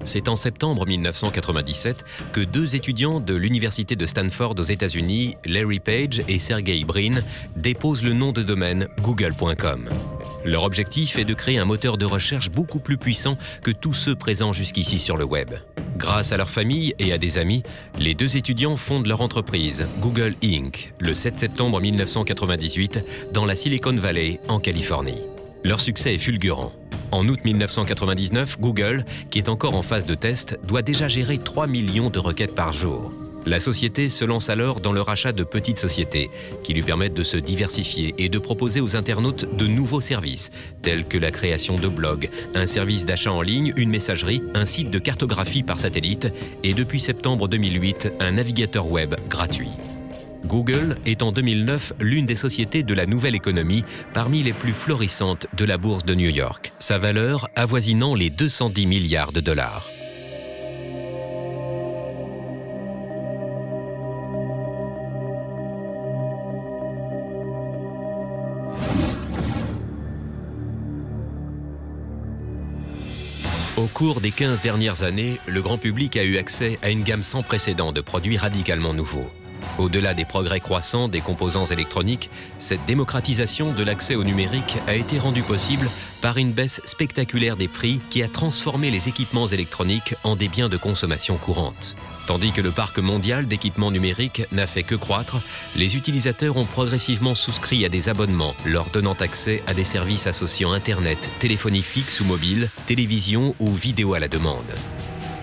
C'est en septembre 1997 que deux étudiants de l'université de Stanford aux États-Unis, Larry Page et Sergey Brin, déposent le nom de domaine google.com. Leur objectif est de créer un moteur de recherche beaucoup plus puissant que tous ceux présents jusqu'ici sur le web. Grâce à leur famille et à des amis, les deux étudiants fondent leur entreprise, Google Inc., le 7 septembre 1998, dans la Silicon Valley, en Californie. Leur succès est fulgurant. En août 1999, Google, qui est encore en phase de test, doit déjà gérer 3 millions de requêtes par jour. La société se lance alors dans le rachat de petites sociétés qui lui permettent de se diversifier et de proposer aux internautes de nouveaux services, tels que la création de blogs, un service d'achat en ligne, une messagerie, un site de cartographie par satellite et depuis septembre 2008, un navigateur web gratuit. Google est en 2009 l'une des sociétés de la nouvelle économie parmi les plus florissantes de la bourse de New York, sa valeur avoisinant les 210 milliards de dollars. Au cours des 15 dernières années, le grand public a eu accès à une gamme sans précédent de produits radicalement nouveaux. Au-delà des progrès croissants des composants électroniques, cette démocratisation de l'accès au numérique a été rendue possible par une baisse spectaculaire des prix qui a transformé les équipements électroniques en des biens de consommation courante. Tandis que le parc mondial d'équipements numériques n'a fait que croître, les utilisateurs ont progressivement souscrit à des abonnements, leur donnant accès à des services associant Internet, téléphonie fixe ou mobile, télévision ou vidéo à la demande.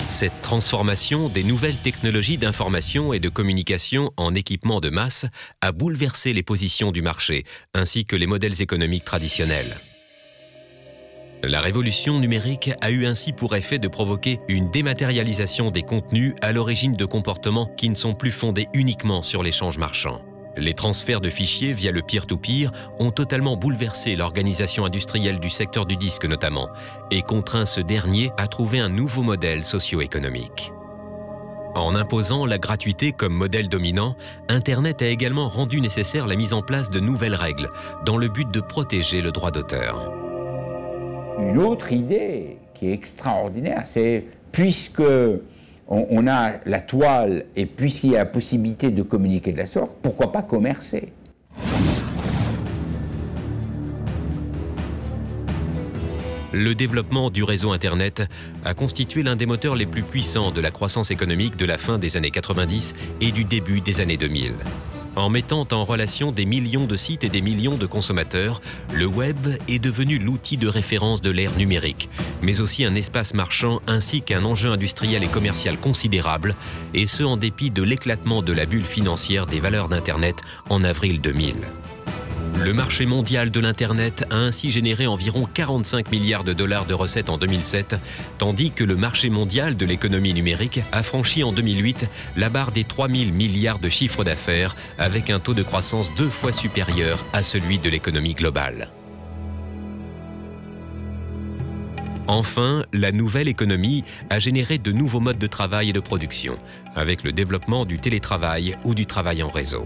Cette transformation des nouvelles technologies d'information et de communication en équipements de masse a bouleversé les positions du marché, ainsi que les modèles économiques traditionnels. La révolution numérique a eu ainsi pour effet de provoquer une dématérialisation des contenus à l'origine de comportements qui ne sont plus fondés uniquement sur l'échange marchand. Les transferts de fichiers via le peer-to-peer ont totalement bouleversé l'organisation industrielle du secteur du disque notamment et contraint ce dernier à trouver un nouveau modèle socio-économique. En imposant la gratuité comme modèle dominant, Internet a également rendu nécessaire la mise en place de nouvelles règles dans le but de protéger le droit d'auteur. Une autre idée qui est extraordinaire, c'est puisque on a la toile et puisqu'il y a la possibilité de communiquer de la sorte, pourquoi pas commercer? Le développement du réseau Internet a constitué l'un des moteurs les plus puissants de la croissance économique de la fin des années 90 et du début des années 2000. En mettant en relation des millions de sites et des millions de consommateurs, le web est devenu l'outil de référence de l'ère numérique, mais aussi un espace marchand ainsi qu'un enjeu industriel et commercial considérable, et ce en dépit de l'éclatement de la bulle financière des valeurs d'Internet en avril 2000. Le marché mondial de l'Internet a ainsi généré environ 45 milliards de dollars de recettes en 2007, tandis que le marché mondial de l'économie numérique a franchi en 2008 la barre des 3 000 milliards de chiffre d'affaires, avec un taux de croissance 2 fois supérieur à celui de l'économie globale. Enfin, la nouvelle économie a généré de nouveaux modes de travail et de production, avec le développement du télétravail ou du travail en réseau.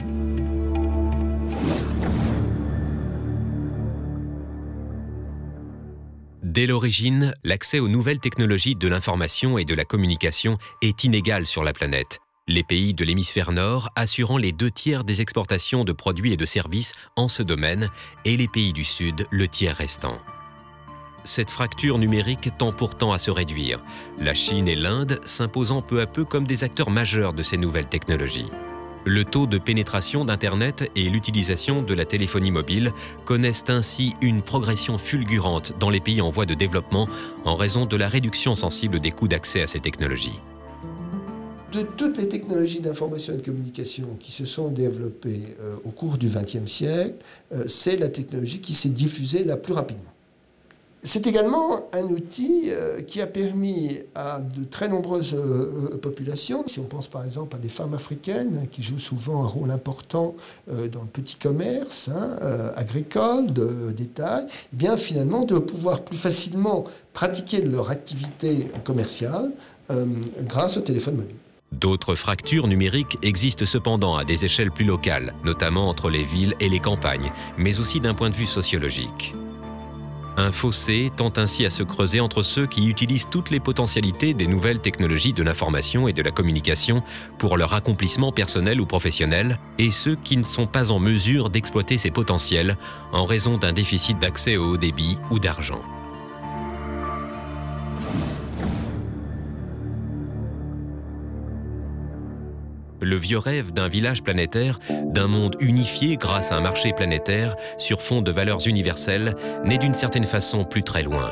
Dès l'origine, l'accès aux nouvelles technologies de l'information et de la communication est inégal sur la planète, les pays de l'hémisphère nord assurant les 2/3 des exportations de produits et de services en ce domaine et les pays du sud le tiers restant. cette fracture numérique tend pourtant à se réduire, la Chine et l'Inde s'imposant peu à peu comme des acteurs majeurs de ces nouvelles technologies. Le taux de pénétration d'Internet et l'utilisation de la téléphonie mobile connaissent ainsi une progression fulgurante dans les pays en voie de développement en raison de la réduction sensible des coûts d'accès à ces technologies. De toutes les technologies d'information et de communication qui se sont développées au cours du XXe siècle, c'est la technologie qui s'est diffusée la plus rapidement. C'est également un outil qui a permis à de très nombreuses populations, si on pense par exemple à des femmes africaines qui jouent souvent un rôle important dans le petit commerce agricole, de détail, eh bien finalement de pouvoir plus facilement pratiquer leur activité commerciale grâce au téléphone mobile. D'autres fractures numériques existent cependant à des échelles plus locales, notamment entre les villes et les campagnes, mais aussi d'un point de vue sociologique. Un fossé tend ainsi à se creuser entre ceux qui utilisent toutes les potentialités des nouvelles technologies de l'information et de la communication pour leur accomplissement personnel ou professionnel et ceux qui ne sont pas en mesure d'exploiter ces potentiels en raison d'un déficit d'accès au haut débit ou d'argent. Le vieux rêve d'un village planétaire, d'un monde unifié grâce à un marché planétaire sur fond de valeurs universelles, n'est d'une certaine façon plus très loin.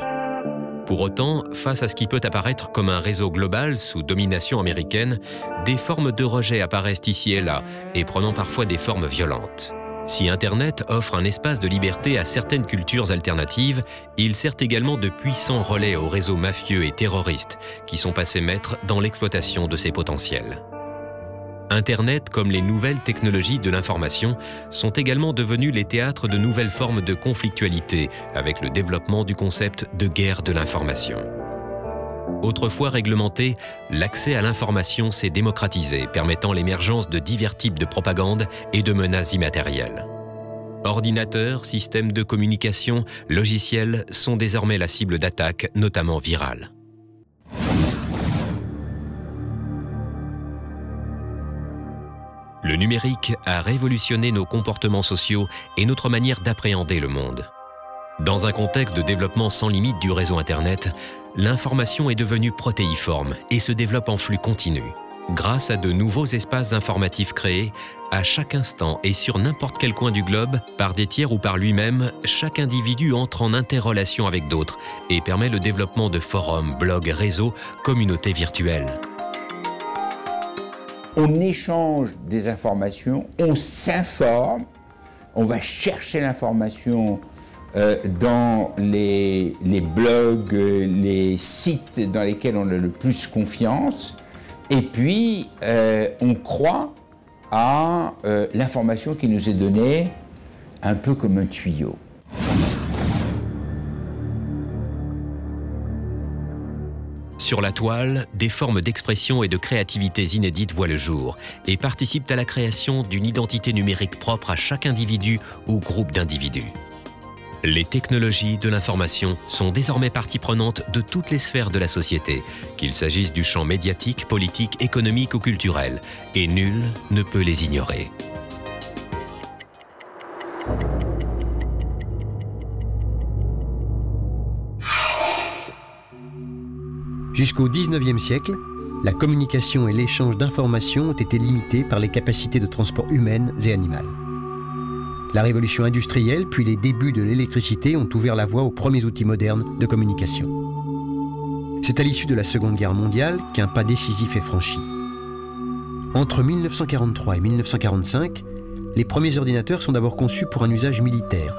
Pour autant, face à ce qui peut apparaître comme un réseau global sous domination américaine, des formes de rejet apparaissent ici et là, et prenant parfois des formes violentes. Si Internet offre un espace de liberté à certaines cultures alternatives, il sert également de puissants relais aux réseaux mafieux et terroristes qui sont passés maîtres dans l'exploitation de ces potentiels. Internet, comme les nouvelles technologies de l'information, sont également devenus les théâtres de nouvelles formes de conflictualité avec le développement du concept de guerre de l'information. Autrefois réglementé, l'accès à l'information s'est démocratisé, permettant l'émergence de divers types de propagande et de menaces immatérielles. Ordinateurs, systèmes de communication, logiciels sont désormais la cible d'attaques, notamment virales. Le numérique a révolutionné nos comportements sociaux et notre manière d'appréhender le monde. Dans un contexte de développement sans limite du réseau Internet, l'information est devenue protéiforme et se développe en flux continu. Grâce à de nouveaux espaces informatifs créés, à chaque instant et sur n'importe quel coin du globe, par des tiers ou par lui-même, chaque individu entre en interrelation avec d'autres et permet le développement de forums, blogs, réseaux, communautés virtuelles. On échange des informations, on s'informe, on va chercher l'information dans les blogs, les sites dans lesquels on a le plus confiance, et puis on croit à l'information qui nous est donnée un peu comme un tuyau. Sur la toile, des formes d'expression et de créativité inédites voient le jour et participent à la création d'une identité numérique propre à chaque individu ou groupe d'individus. Les technologies de l'information sont désormais partie prenante de toutes les sphères de la société, qu'il s'agisse du champ médiatique, politique, économique ou culturel, et nul ne peut les ignorer. Jusqu'au XIXe siècle, la communication et l'échange d'informations ont été limités par les capacités de transport humaines et animales. La révolution industrielle, puis les débuts de l'électricité ont ouvert la voie aux premiers outils modernes de communication. C'est à l'issue de la Seconde Guerre mondiale qu'un pas décisif est franchi. Entre 1943 et 1945, les premiers ordinateurs sont d'abord conçus pour un usage militaire,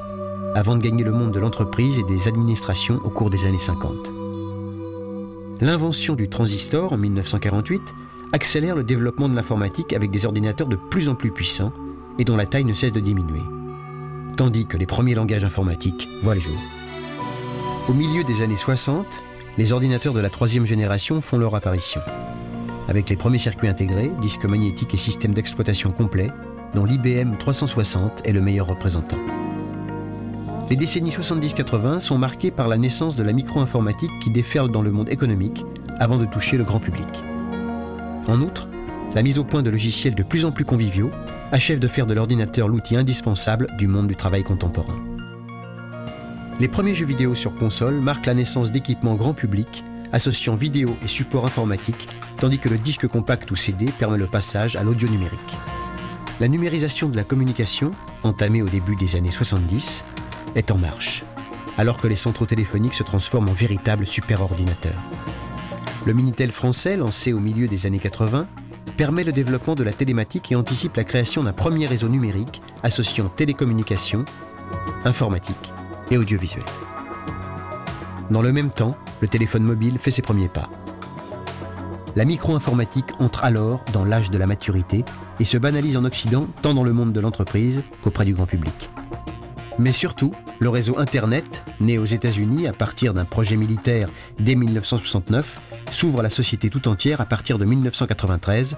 avant de gagner le monde de l'entreprise et des administrations au cours des années 50. L'invention du transistor en 1948 accélère le développement de l'informatique avec des ordinateurs de plus en plus puissants et dont la taille ne cesse de diminuer, tandis que les premiers langages informatiques voient le jour. Au milieu des années 60, les ordinateurs de la troisième génération font leur apparition, avec les premiers circuits intégrés, disques magnétiques et systèmes d'exploitation complets, dont l'IBM 360 est le meilleur représentant. Les décennies 70-80 sont marquées par la naissance de la micro-informatique qui déferle dans le monde économique avant de toucher le grand public. En outre, la mise au point de logiciels de plus en plus conviviaux achève de faire de l'ordinateur l'outil indispensable du monde du travail contemporain. Les premiers jeux vidéo sur console marquent la naissance d'équipements grand public, associant vidéo et support informatique, tandis que le disque compact ou CD permet le passage à l'audio numérique. La numérisation de la communication, entamée au début des années 70, est en marche, alors que les centraux téléphoniques se transforment en véritables superordinateurs. Le Minitel français, lancé au milieu des années 80, permet le développement de la télématique et anticipe la création d'un premier réseau numérique associant télécommunications, informatique et audiovisuel. Dans le même temps, le téléphone mobile fait ses premiers pas. La micro-informatique entre alors dans l'âge de la maturité et se banalise en Occident tant dans le monde de l'entreprise qu'auprès du grand public. Mais surtout, le réseau Internet, né aux États-Unis à partir d'un projet militaire dès 1969, s'ouvre à la société tout entière à partir de 1993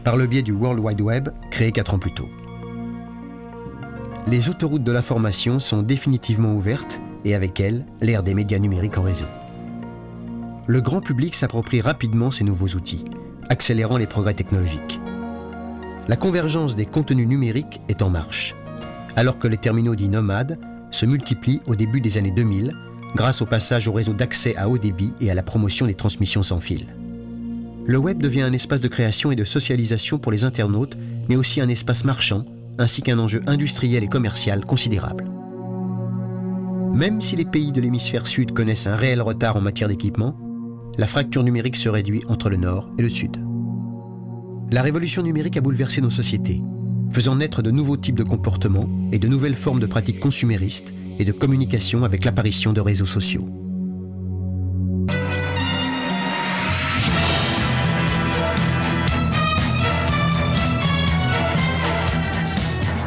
par le biais du World Wide Web créé 4 ans plus tôt. Les autoroutes de l'information sont définitivement ouvertes et avec elles, l'ère des médias numériques en réseau. Le grand public s'approprie rapidement ces nouveaux outils, accélérant les progrès technologiques. La convergence des contenus numériques est en marche, alors que les terminaux dits nomades se multiplient au début des années 2000 grâce au passage au réseau d'accès à haut débit et à la promotion des transmissions sans fil. Le web devient un espace de création et de socialisation pour les internautes, mais aussi un espace marchand, ainsi qu'un enjeu industriel et commercial considérable. Même si les pays de l'hémisphère sud connaissent un réel retard en matière d'équipement, la fracture numérique se réduit entre le nord et le sud. La révolution numérique a bouleversé nos sociétés, faisant naître de nouveaux types de comportements et de nouvelles formes de pratiques consuméristes et de communication avec l'apparition de réseaux sociaux.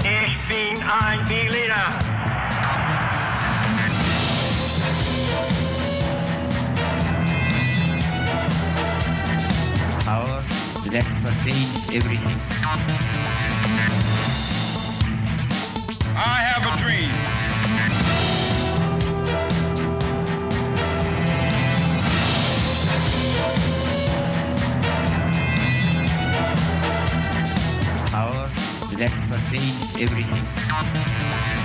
Ich bin ein Berliner. Power that pervades everything. I have a dream. Power that pervades everything.